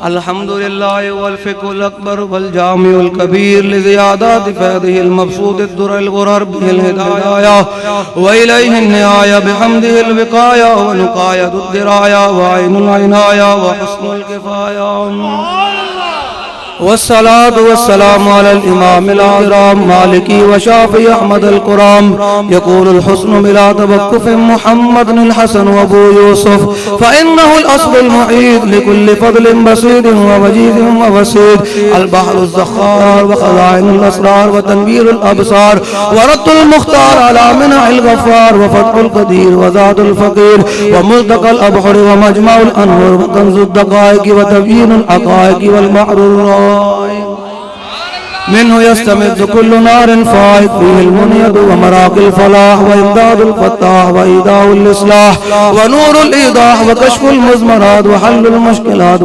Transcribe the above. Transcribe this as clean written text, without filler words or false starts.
अल्हम्दुलिल्लाह वल फ़िक़्हुल अकबर वल जामिउल कबीर लिज़ियादति फ़ैदिहिल मबसूतिद दुरल गुरर बिल हिदाया व इलैहि निआया बिहम्दिहिल विक़ाया व नुक़ायतुद दिराया व ऐनुल इनाया व हुस्नुल किफ़ाया वस्सलातु वस्सलामु अलल इमामिल आज़म मालिकी व शाफ़ी अहमदुल कुराम यक़ूलुल हुस्नु बिला तवक्कुफ़ मुहम्मदुल हसन व अबू यूसुफ फ़इन्नहुल अस्लुल मुईद लिकुल्लि फ़ज़लिन बसीदिन व वजीदिन व वसीद अल बहरुज़ ज़ख़्ख़ार व ख़ज़ाइनुल असरार व तनवीरुल अबसार व रद्दुल मुख़्तार अला मिनअल गफ़्फ़ार व फ़तहुल क़दीर व ज़ादुल फ़क़ीर व मुल्तक़ल अबहर व मजमउल अनवार व कंज़ुद दक़ाइक़ व तबयीनुल हक़ाइक़ वल महरुर मिन्हु यस्तमिद्दु कुल्लु नारिन फ़ाइक़ फ़ीहिल मुनियत व मराक़िल फ़लाह व इमदादुल फ़त्ताह व ईदाउल इस्लाह व नूरुल ईदाह व कश्फ़ुल मुज़मरात व हल्लुल मुश्किलात।